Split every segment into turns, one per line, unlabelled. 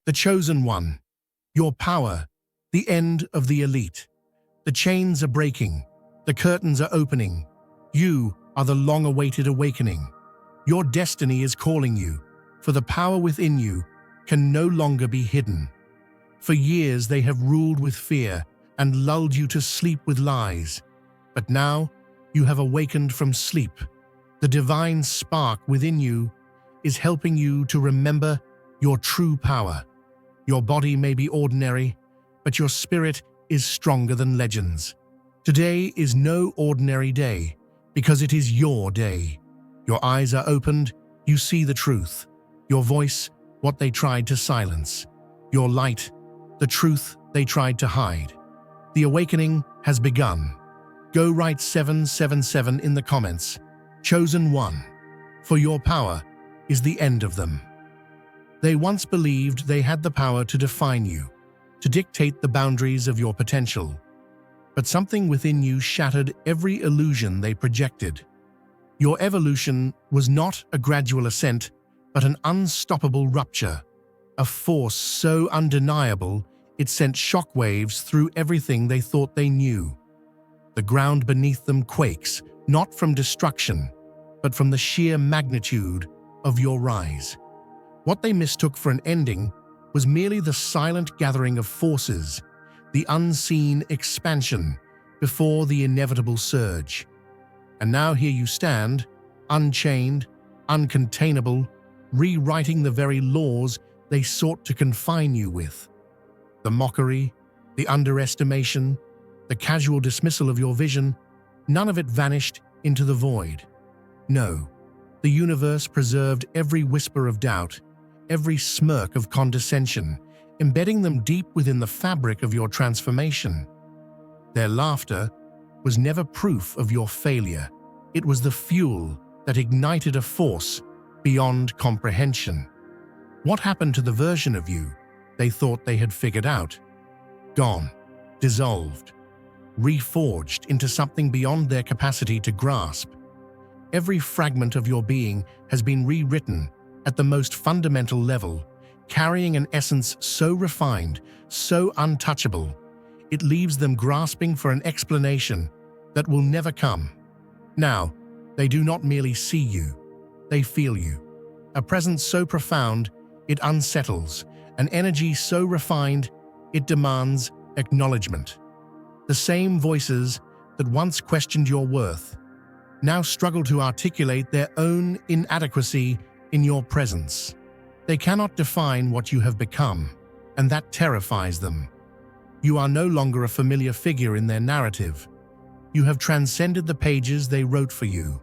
The chosen one. Your power. The end of the elite. The chains are breaking. The curtains are opening. You are the long-awaited awakening. Your destiny is calling you, for the power within you can no longer be hidden. For years they have ruled with fear and lulled you to sleep with lies. But now you have awakened from sleep. The divine spark within you is helping you to remember your true power. Your body may be ordinary, but your spirit is stronger than legends. Today is no ordinary day, because it is your day. Your eyes are opened, you see the truth. Your voice, what they tried to silence. Your light, the truth they tried to hide. The awakening has begun. Go write 777 in the comments. Chosen one. For your power is the end of them. They once believed they had the power to define you, to dictate the boundaries of your potential. But something within you shattered every illusion they projected. Your evolution was not a gradual ascent, but an unstoppable rupture, a force so undeniable it sent shockwaves through everything they thought they knew. The ground beneath them quakes, not from destruction, but from the sheer magnitude of your rise. What they mistook for an ending was merely the silent gathering of forces, the unseen expansion before the inevitable surge. And now here you stand, unchained, uncontainable, rewriting the very laws they sought to confine you with. The mockery, the underestimation, the casual dismissal of your vision, none of it vanished into the void. No, the universe preserved every whisper of doubt, every smirk of condescension, embedding them deep within the fabric of your transformation. Their laughter was never proof of your failure. It was the fuel that ignited a force beyond comprehension. What happened to the version of you they thought they had figured out? Gone, dissolved, reforged into something beyond their capacity to grasp. Every fragment of your being has been rewritten at the most fundamental level, carrying an essence so refined, so untouchable, it leaves them grasping for an explanation that will never come. Now, they do not merely see you, they feel you. A presence so profound, it unsettles, an energy so refined, it demands acknowledgement. The same voices that once questioned your worth now struggle to articulate their own inadequacy in your presence. They cannot define what you have become, and that terrifies them. You are no longer a familiar figure in their narrative. You have transcended the pages they wrote for you.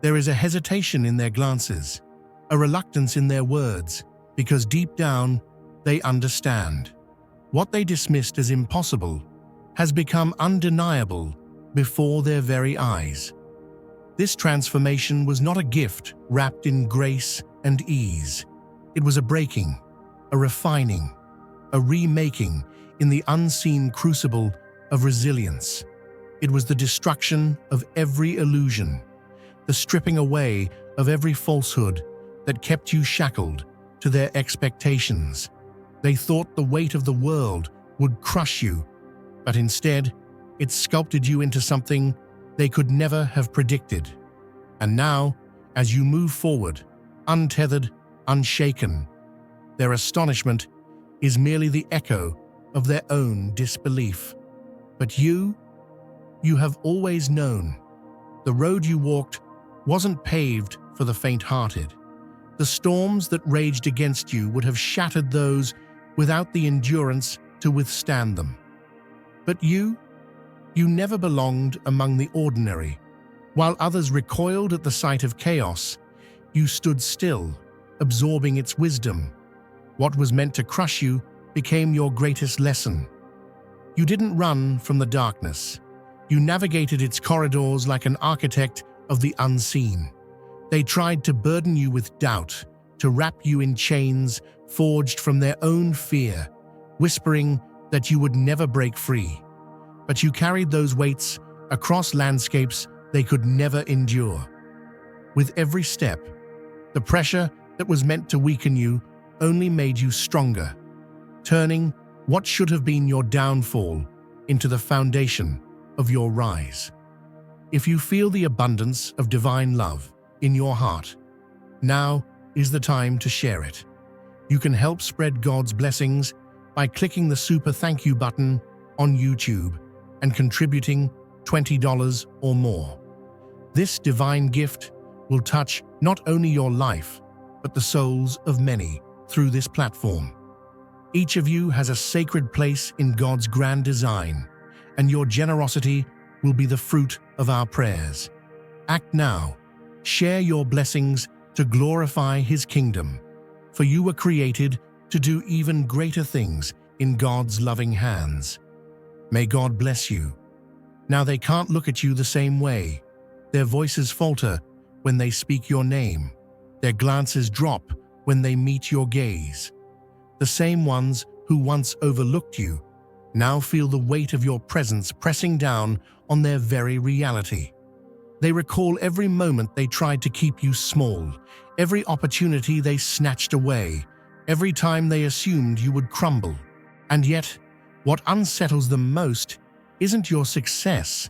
There is a hesitation in their glances, a reluctance in their words, because deep down, they understand. What they dismissed as impossible has become undeniable before their very eyes. This transformation was not a gift wrapped in grace and ease. It was a breaking, a refining, a remaking in the unseen crucible of resilience. It was the destruction of every illusion, the stripping away of every falsehood that kept you shackled to their expectations. They thought the weight of the world would crush you, but instead, it sculpted you into something they could never have predicted. And now, as you move forward, untethered, unshaken, their astonishment is merely the echo of their own disbelief. But you have always known. The road you walked wasn't paved for the faint-hearted. The storms that raged against you would have shattered those without the endurance to withstand them. But you never belonged among the ordinary. While others recoiled at the sight of chaos, you stood still, absorbing its wisdom. What was meant to crush you became your greatest lesson. You didn't run from the darkness. You navigated its corridors like an architect of the unseen. They tried to burden you with doubt, to wrap you in chains forged from their own fear, whispering that you would never break free. But you carried those weights across landscapes they could never endure. With every step, the pressure that was meant to weaken you only made you stronger, turning what should have been your downfall into the foundation of your rise. If you feel the abundance of divine love in your heart, now is the time to share it. You can help spread God's blessings by clicking the super thank you button on YouTube and contributing $20 or more. This divine gift will touch not only your life, but the souls of many through this platform. Each of you has a sacred place in God's grand design, and your generosity will be the fruit of our prayers. Act now. Share your blessings to glorify His kingdom, for you were created to do even greater things in God's loving hands. May God bless you. Now they can't look at you the same way. Their voices falter when they speak your name. Their glances drop when they meet your gaze. The same ones who once overlooked you now feel the weight of your presence pressing down on their very reality. They recall every moment they tried to keep you small, every opportunity they snatched away, every time they assumed you would crumble. And yet, what unsettles them most isn't your success,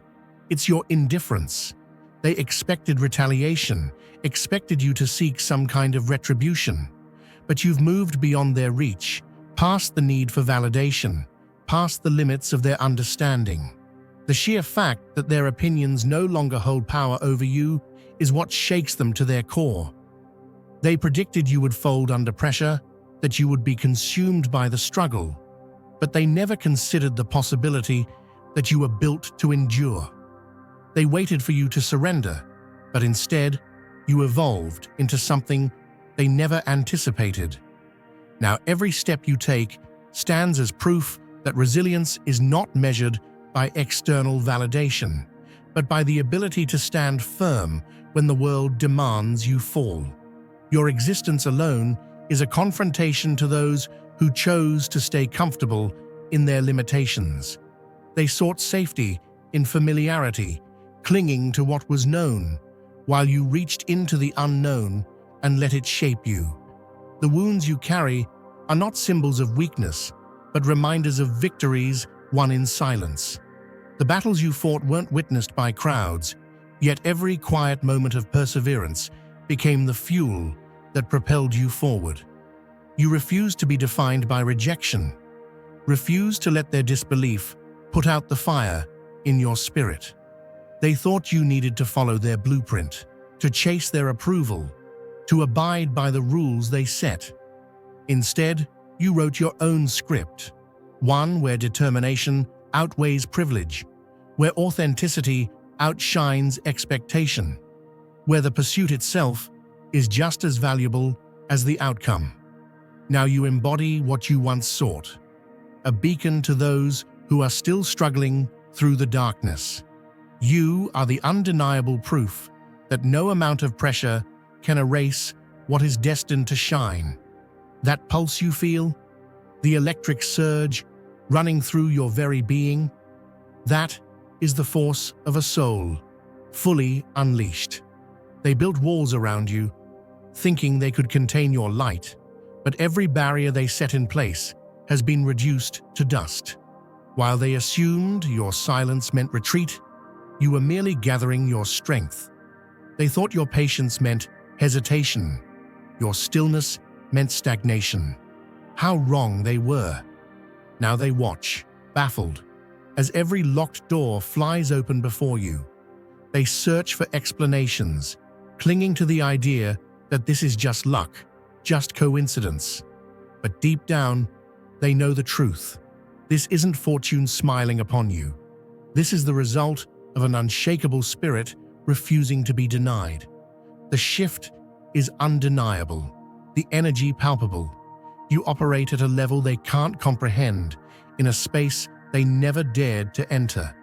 it's your indifference. They expected retaliation, expected you to seek some kind of retribution. But you've moved beyond their reach, past the need for validation, past the limits of their understanding. The sheer fact that their opinions no longer hold power over you is what shakes them to their core. They predicted you would fold under pressure, that you would be consumed by the struggle, but they never considered the possibility that you were built to endure. They waited for you to surrender, but instead, you evolved into something they never anticipated. Now every step you take stands as proof that resilience is not measured by external validation, but by the ability to stand firm when the world demands you fall. Your existence alone is a confrontation to those who chose to stay comfortable in their limitations. They sought safety in familiarity, clinging to what was known, while you reached into the unknown and let it shape you. The wounds you carry are not symbols of weakness, but reminders of victories won in silence. The battles you fought weren't witnessed by crowds, yet every quiet moment of perseverance became the fuel that propelled you forward. You refused to be defined by rejection, refused to let their disbelief put out the fire in your spirit. They thought you needed to follow their blueprint, to chase their approval, to abide by the rules they set. Instead, you wrote your own script, one where determination outweighs privilege, where authenticity outshines expectation, where the pursuit itself is just as valuable as the outcome. Now you embody what you once sought, a beacon to those who are still struggling through the darkness. You are the undeniable proof that no amount of pressure can erase what is destined to shine. That pulse you feel, the electric surge running through your very being, that is the force of a soul, fully unleashed. They built walls around you, thinking they could contain your light, but every barrier they set in place has been reduced to dust. While they assumed your silence meant retreat, you were merely gathering your strength. They thought your patience meant hesitation, your stillness meant stagnation. How wrong they were. Now they watch, baffled, as every locked door flies open before you. They search for explanations, clinging to the idea that this is just luck, just coincidence. But deep down, they know the truth. This isn't fortune smiling upon you. This is the result of an unshakable spirit refusing to be denied. The shift is undeniable, the energy palpable. You operate at a level they can't comprehend, in a space they never dared to enter.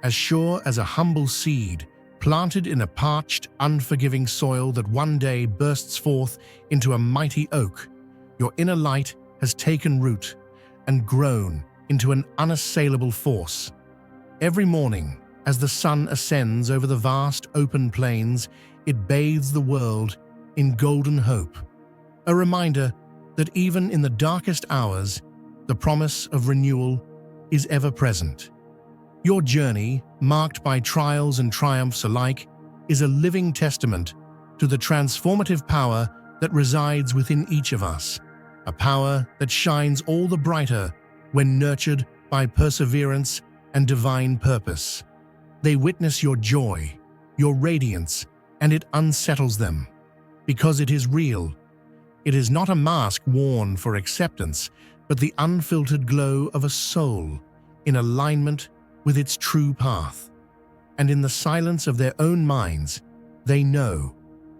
As sure as a humble seed, planted in a parched, unforgiving soil that one day bursts forth into a mighty oak, your inner light has taken root and grown into an unassailable force. Every morning, as the sun ascends over the vast open plains, it bathes the world in golden hope, a reminder that even in the darkest hours, the promise of renewal is ever present. Your journey, marked by trials and triumphs alike, is a living testament to the transformative power that resides within each of us, a power that shines all the brighter when nurtured by perseverance and divine purpose. They witness your joy, your radiance, and it unsettles them, because it is real. It is not a mask worn for acceptance, but the unfiltered glow of a soul in alignment with its true path. And in the silence of their own minds, they know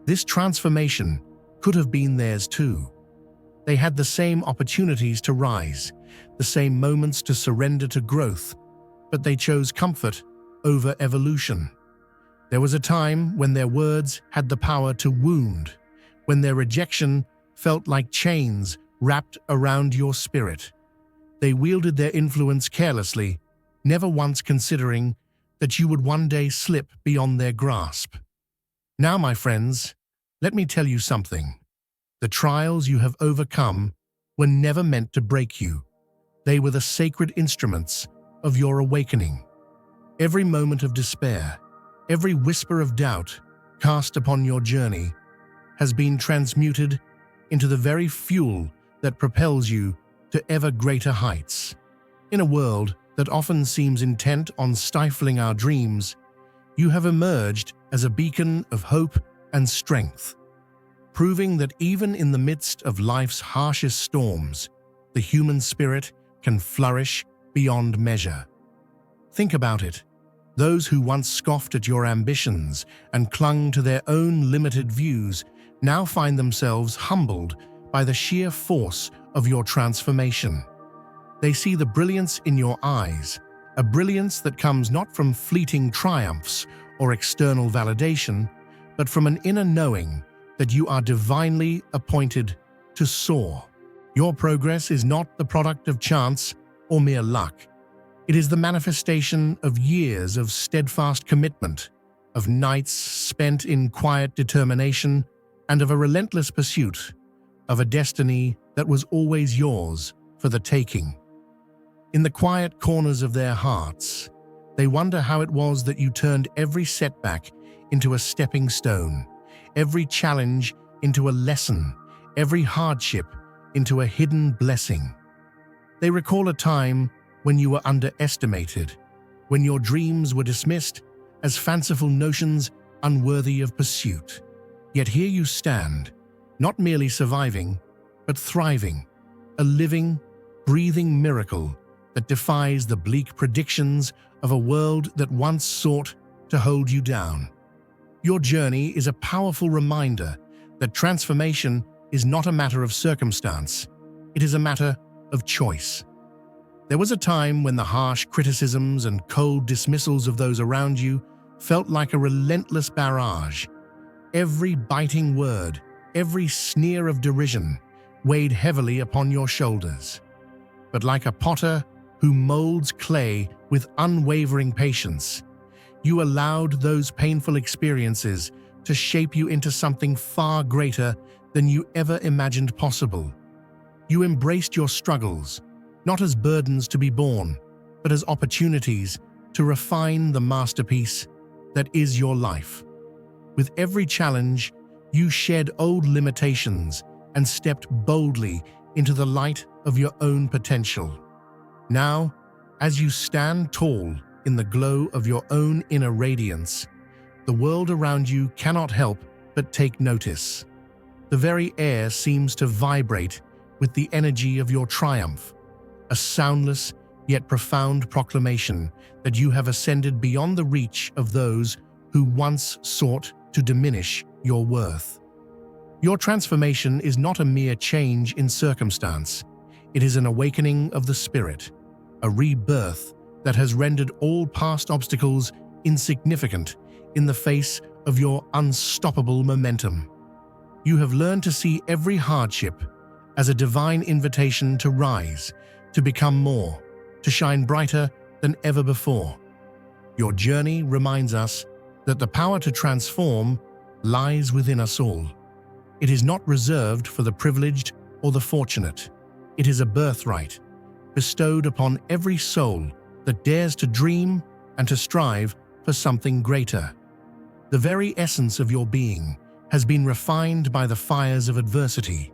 this transformation could have been theirs too. They had the same opportunities to rise, the same moments to surrender to growth, but they chose comfort over evolution. There was a time when their words had the power to wound, when their rejection felt like chains wrapped around your spirit. They wielded their influence carelessly, never once considering that you would one day slip beyond their grasp. Now, my friends, let me tell you something. The trials you have overcome were never meant to break you. They were the sacred instruments of your awakening. Every moment of despair, every whisper of doubt cast upon your journey has been transmuted into the very fuel that propels you to ever greater heights. In a world that often seems intent on stifling our dreams, you have emerged as a beacon of hope and strength, proving that even in the midst of life's harshest storms, the human spirit can flourish beyond measure. Think about it. Those who once scoffed at your ambitions and clung to their own limited views now find themselves humbled by the sheer force of your transformation. They see the brilliance in your eyes, a brilliance that comes not from fleeting triumphs or external validation, but from an inner knowing that you are divinely appointed to soar. Your progress is not the product of chance or mere luck. It is the manifestation of years of steadfast commitment, of nights spent in quiet determination, and of a relentless pursuit of a destiny that was always yours for the taking. In the quiet corners of their hearts, they wonder how it was that you turned every setback into a stepping stone, every challenge into a lesson, every hardship into a hidden blessing. They recall a time when you were underestimated, when your dreams were dismissed as fanciful notions unworthy of pursuit. Yet here you stand, not merely surviving, but thriving, a living, breathing miracle that defies the bleak predictions of a world that once sought to hold you down. Your journey is a powerful reminder that transformation is not a matter of circumstance, it is a matter of choice. There was a time when the harsh criticisms and cold dismissals of those around you felt like a relentless barrage. Every biting word, every sneer of derision weighed heavily upon your shoulders. But like a potter who molds clay with unwavering patience, you allowed those painful experiences to shape you into something far greater than you ever imagined possible. You embraced your struggles, not as burdens to be borne, but as opportunities to refine the masterpiece that is your life. With every challenge, you shed old limitations and stepped boldly into the light of your own potential. Now, as you stand tall in the glow of your own inner radiance, the world around you cannot help but take notice. The very air seems to vibrate with the energy of your triumph, a soundless yet profound proclamation that you have ascended beyond the reach of those who once sought to diminish your worth. Your transformation is not a mere change in circumstance. It is an awakening of the spirit, a rebirth that has rendered all past obstacles insignificant in the face of your unstoppable momentum. You have learned to see every hardship as a divine invitation to rise, to become more, to shine brighter than ever before. Your journey reminds us that the power to transform lies within us all. It is not reserved for the privileged or the fortunate. It is a birthright, bestowed upon every soul that dares to dream and to strive for something greater. The very essence of your being has been refined by the fires of adversity,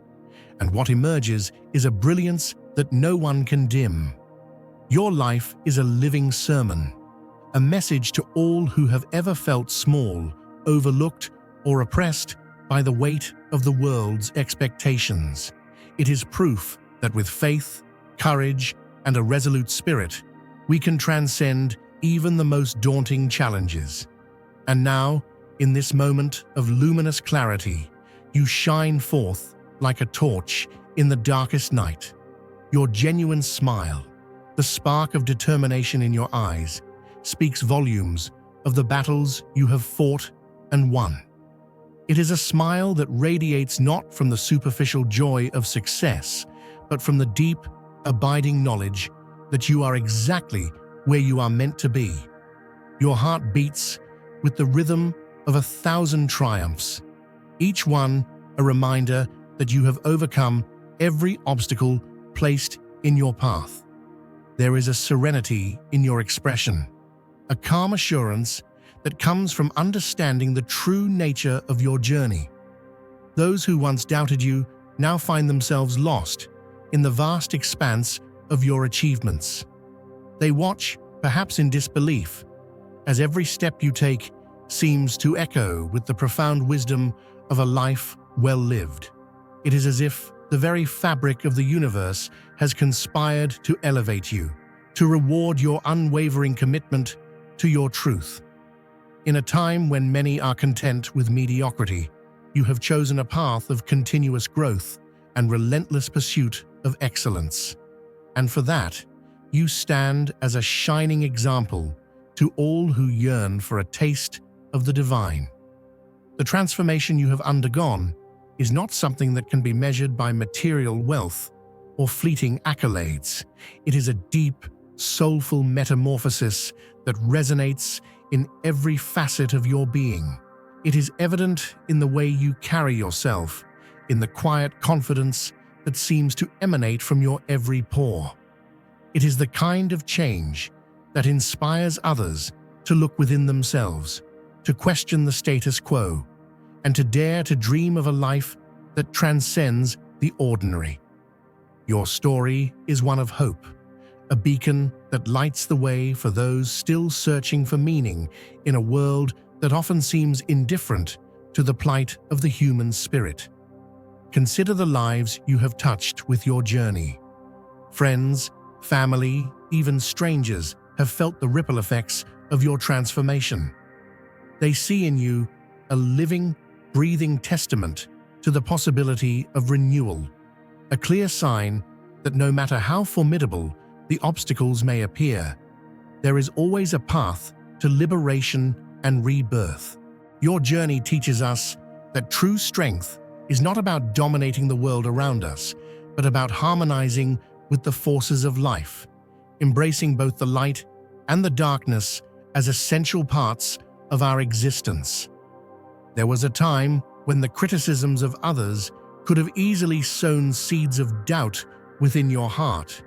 and what emerges is a brilliance that no one can dim. Your life is a living sermon, a message to all who have ever felt small, overlooked, or oppressed by the weight of the world's expectations. It is proof that with faith, courage, and a resolute spirit, we can transcend even the most daunting challenges. And now, in this moment of luminous clarity, you shine forth like a torch in the darkest night. Your genuine smile, the spark of determination in your eyes, speaks volumes of the battles you have fought and won. It is a smile that radiates not from the superficial joy of success, but from the deep, abiding knowledge that you are exactly where you are meant to be. Your heart beats with the rhythm of 1,000 triumphs, each one a reminder that you have overcome every obstacle placed in your path. There is a serenity in your expression, a calm assurance that comes from understanding the true nature of your journey. Those who once doubted you now find themselves lost in the vast expanse of your achievements. They watch, perhaps in disbelief, as every step you take seems to echo with the profound wisdom of a life well lived. It is as if the very fabric of the universe has conspired to elevate you, to reward your unwavering commitment to your truth. In a time when many are content with mediocrity, you have chosen a path of continuous growth and relentless pursuit of excellence. And for that, you stand as a shining example to all who yearn for a taste of the divine. The transformation you have undergone is not something that can be measured by material wealth or fleeting accolades. It is a deep, soulful metamorphosis that resonates in every facet of your being. It is evident in the way you carry yourself, in the quiet confidence that seems to emanate from your every pore. It is the kind of change that inspires others to look within themselves, to question the status quo, and to dare to dream of a life that transcends the ordinary. Your story is one of hope, a beacon that lights the way for those still searching for meaning in a world that often seems indifferent to the plight of the human spirit. Consider the lives you have touched with your journey. Friends, family, even strangers have felt the ripple effects of your transformation. They see in you a living, breathing testament to the possibility of renewal, a clear sign that no matter how formidable the obstacles may appear, there is always a path to liberation and rebirth. Your journey teaches us that true strength is not about dominating the world around us, but about harmonizing with the forces of life, embracing both the light and the darkness as essential parts of our existence. There was a time when the criticisms of others could have easily sown seeds of doubt within your heart.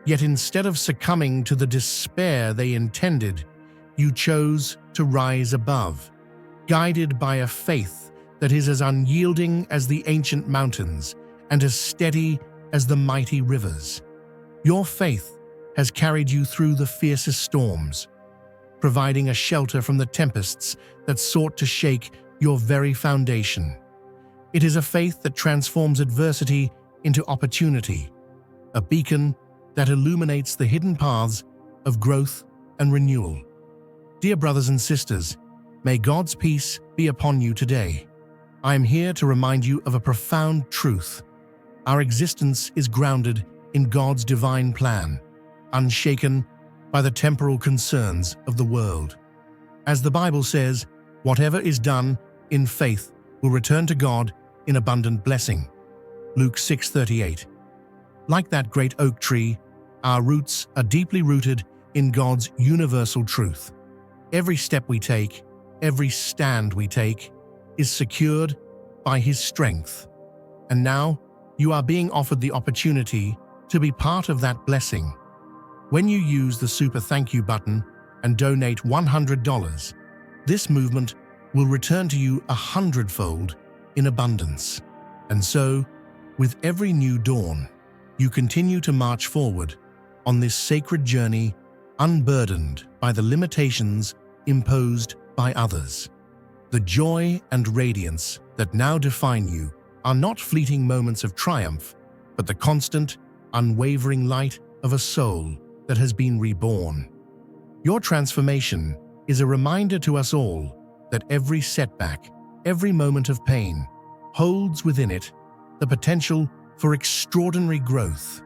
Yet instead of succumbing to the despair they intended, you chose to rise above, guided by a faith that is as unyielding as the ancient mountains and as steady as the mighty rivers. Your faith has carried you through the fiercest storms, providing a shelter from the tempests that sought to shake your very foundation. It is a faith that transforms adversity into opportunity, a beacon that illuminates the hidden paths of growth and renewal. Dear brothers and sisters, may God's peace be upon you today. I am here to remind you of a profound truth. Our existence is grounded in God's divine plan, unshaken by the temporal concerns of the world. As the Bible says, whatever is done in faith will return to God in abundant blessing. Luke 6:38. Like that great oak tree, our roots are deeply rooted in God's universal truth. Every step we take, every stand we take, is secured by His strength. And now, you are being offered the opportunity to be part of that blessing. When you use the Super Thank You button and donate $100, this movement will return to you 100-fold in abundance. And so, with every new dawn, you continue to march forward on this sacred journey, unburdened by the limitations imposed by others. The joy and radiance that now define you are not fleeting moments of triumph, but the constant, unwavering light of a soul that has been reborn. Your transformation is a reminder to us all that every setback, every moment of pain, holds within it the potential for extraordinary growth.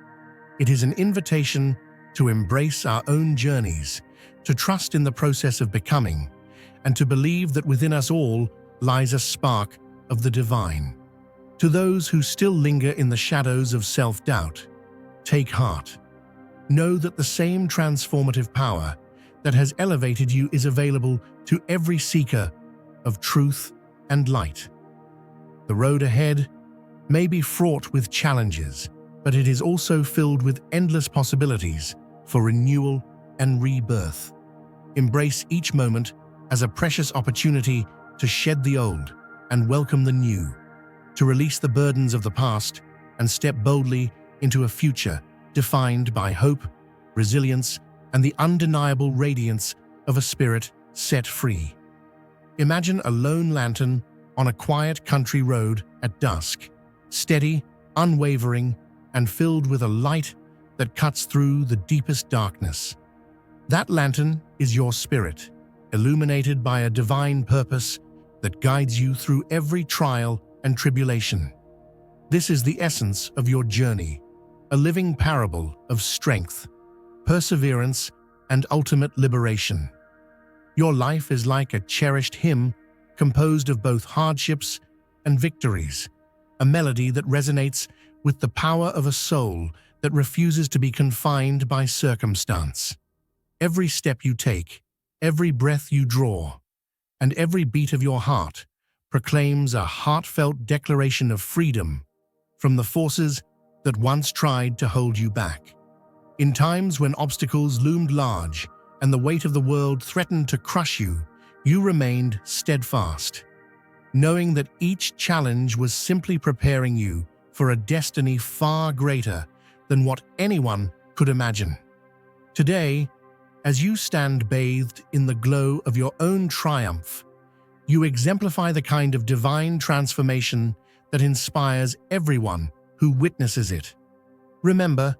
It is an invitation to embrace our own journeys, to trust in the process of becoming, and to believe that within us all lies a spark of the divine. To those who still linger in the shadows of self-doubt, take heart. Know that the same transformative power that has elevated you is available to every seeker of truth and light. The road ahead may be fraught with challenges, but it is also filled with endless possibilities for renewal and rebirth. Embrace each moment as a precious opportunity to shed the old and welcome the new, to release the burdens of the past and step boldly into a future defined by hope, resilience, and the undeniable radiance of a spirit set free. Imagine a lone lantern on a quiet country road at dusk, steady, unwavering, and filled with a light that cuts through the deepest darkness. That lantern is your spirit, illuminated by a divine purpose that guides you through every trial and tribulation. This is the essence of your journey, a living parable of strength, perseverance, and ultimate liberation. Your life is like a cherished hymn composed of both hardships and victories, a melody that resonates with the power of a soul that refuses to be confined by circumstance. Every step you take, every breath you draw, and every beat of your heart proclaims a heartfelt declaration of freedom from the forces that once tried to hold you back. In times when obstacles loomed large and the weight of the world threatened to crush you, you remained steadfast, knowing that each challenge was simply preparing you for a destiny far greater than what anyone could imagine. Today, as you stand bathed in the glow of your own triumph, you exemplify the kind of divine transformation that inspires everyone who witnesses it. Remember,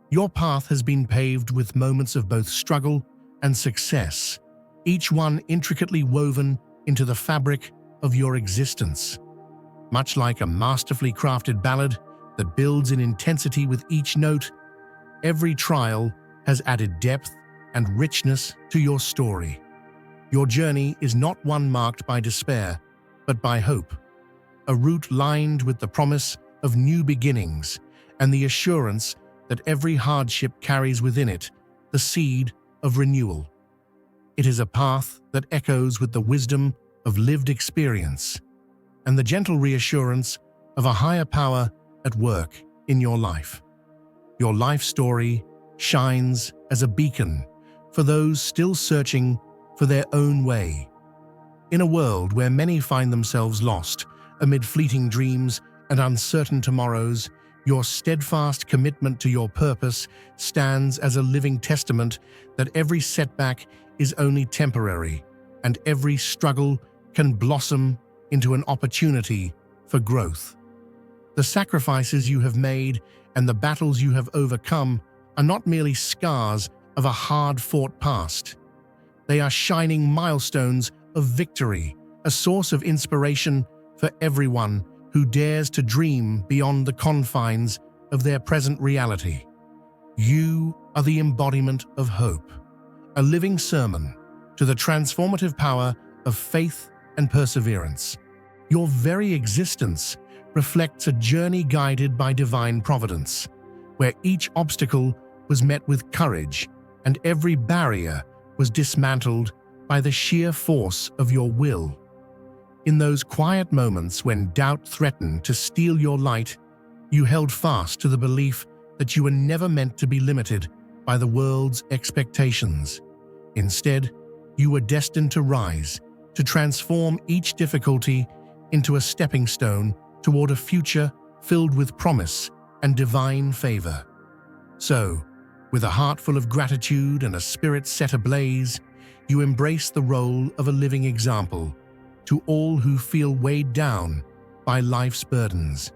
your path has been paved with moments of both struggle and success, each one intricately woven into the fabric of your existence. Much like a masterfully crafted ballad that builds in intensity with each note, every trial has added depth and richness to your story. Your journey is not one marked by despair, but by hope, a route lined with the promise of new beginnings and the assurance that every hardship carries within it the seed of renewal. It is a path that echoes with the wisdom of lived experience and the gentle reassurance of a higher power at work in your life. Your life story shines as a beacon for those still searching for their own way. In a world where many find themselves lost amid fleeting dreams and uncertain tomorrows, your steadfast commitment to your purpose stands as a living testament that every setback is only temporary and every struggle can blossom into an opportunity for growth. The sacrifices you have made and the battles you have overcome are not merely scars of a hard-fought past. They are shining milestones of victory, a source of inspiration for everyone who dares to dream beyond the confines of their present reality. You are the embodiment of hope, a living sermon to the transformative power of faith and perseverance. Your very existence reflects a journey guided by divine providence, where each obstacle was met with courage and every barrier was dismantled by the sheer force of your will. In those quiet moments when doubt threatened to steal your light, You held fast to the belief that you were never meant to be limited by the world's expectations. Instead, you were destined to rise, to transform each difficulty into a stepping stone toward a future filled with promise and divine favor. So, with a heart full of gratitude and a spirit set ablaze, you embrace the role of a living example to all who feel weighed down by life's burdens.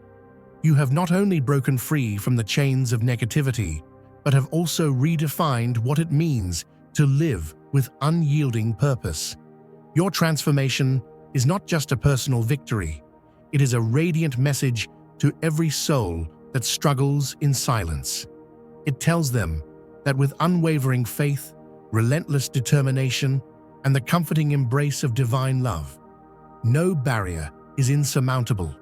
You have not only broken free from the chains of negativity, but have also redefined what it means to live with unyielding purpose. Your transformation is not just a personal victory, it is a radiant message to every soul that struggles in silence. It tells them that with unwavering faith, relentless determination, and the comforting embrace of divine love, no barrier is insurmountable,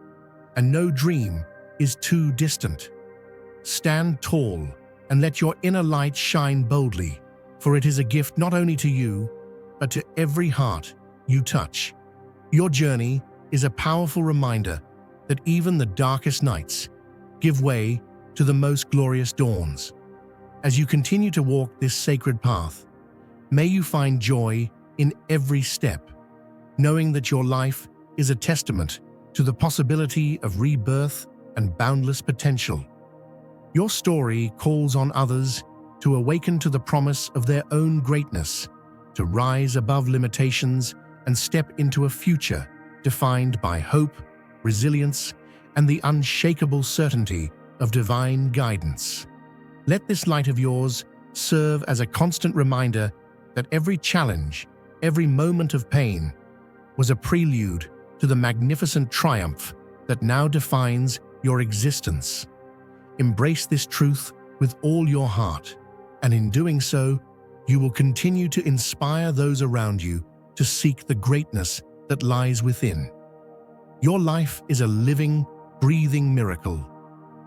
and no dream is too distant. Stand tall and let your inner light shine boldly, for it is a gift not only to you, but to every heart you touch. Your journey is a powerful reminder that even the darkest nights give way to the most glorious dawns. As you continue to walk this sacred path, may you find joy in every step, knowing that your life is a testament to the possibility of rebirth and boundless potential. Your story calls on others to awaken to the promise of their own greatness, to rise above limitations and step into a future defined by hope, resilience, and the unshakable certainty of divine guidance. Let this light of yours serve as a constant reminder that every challenge, every moment of pain, was a prelude to the magnificent triumph that now defines your existence. Embrace this truth with all your heart, and in doing so, you will continue to inspire those around you to seek the greatness that lies within. Your life is a living, breathing miracle,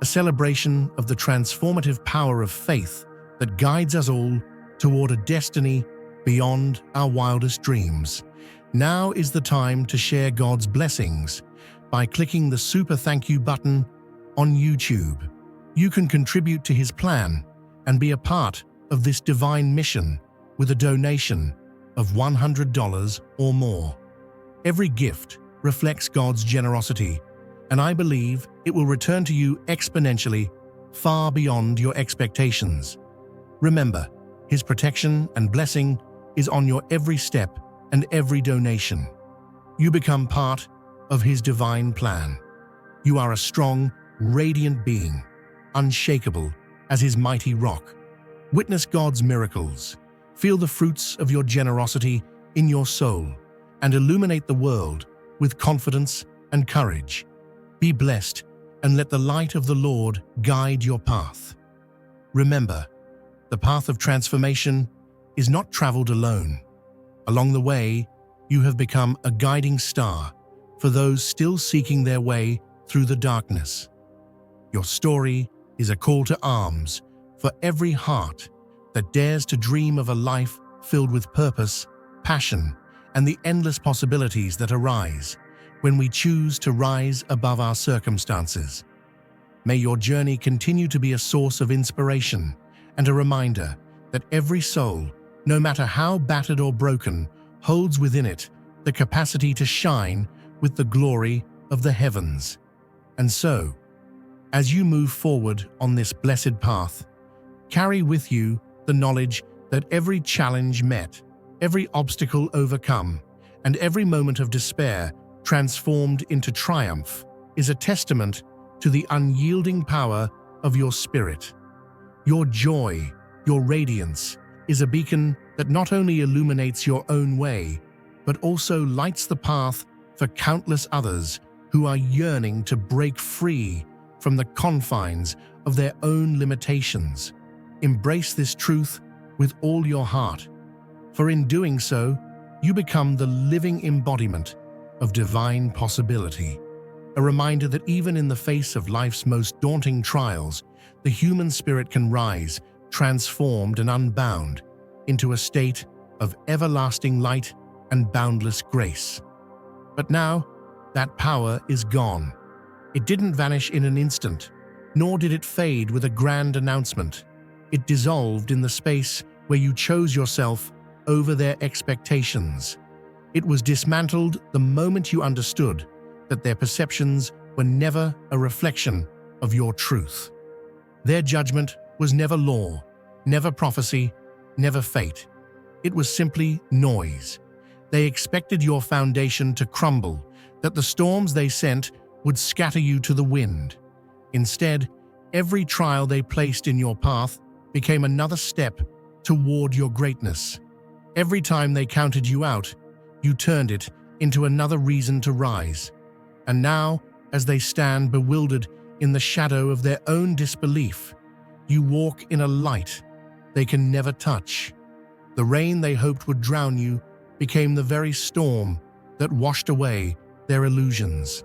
a celebration of the transformative power of faith that guides us all toward a destiny beyond our wildest dreams. Now is the time to share God's blessings by clicking the super thank you button on YouTube. You can contribute to His plan and be a part of this divine mission with a donation of $100 or more. Every gift reflects God's generosity, and I believe it will return to you exponentially, far beyond your expectations. Remember, His protection and blessing is on your every step and every donation. You become part of His divine plan. You are a strong, radiant being, unshakable as His mighty rock. Witness God's miracles, feel the fruits of your generosity in your soul, and illuminate the world with confidence and courage. Be blessed and let the light of the Lord guide your path. Remember, the path of transformation is not traveled alone. Along the way, you have become a guiding star for those still seeking their way through the darkness. Your story is a call to arms for every heart that dares to dream of a life filled with purpose, passion, and the endless possibilities that arise when we choose to rise above our circumstances. May your journey continue to be a source of inspiration and a reminder that every soul, no matter how battered or broken, holds within it the capacity to shine with the glory of the heavens. And so, as you move forward on this blessed path, carry with you the knowledge that every challenge met, every obstacle overcome, and every moment of despair transformed into triumph is a testament to the unyielding power of your spirit. Your joy, your radiance, is a beacon that not only illuminates your own way, but also lights the path for countless others who are yearning to break free from the confines of their own limitations. Embrace this truth with all your heart, for in doing so, you become the living embodiment of divine possibility. A reminder that even in the face of life's most daunting trials, the human spirit can rise, transformed and unbound, into a state of everlasting light and boundless grace. But now, that power is gone. It didn't vanish in an instant, nor did it fade with a grand announcement. It dissolved in the space where you chose yourself over their expectations. It was dismantled the moment you understood that their perceptions were never a reflection of your truth. Their judgment was never law, never prophecy, never fate. It was simply noise. They expected your foundation to crumble, that the storms they sent would scatter you to the wind. Instead, every trial they placed in your path became another step toward your greatness. Every time they counted you out, you turned it into another reason to rise. And now, as they stand bewildered in the shadow of their own disbelief, you walk in a light they can never touch. The rain they hoped would drown you became the very storm that washed away their illusions.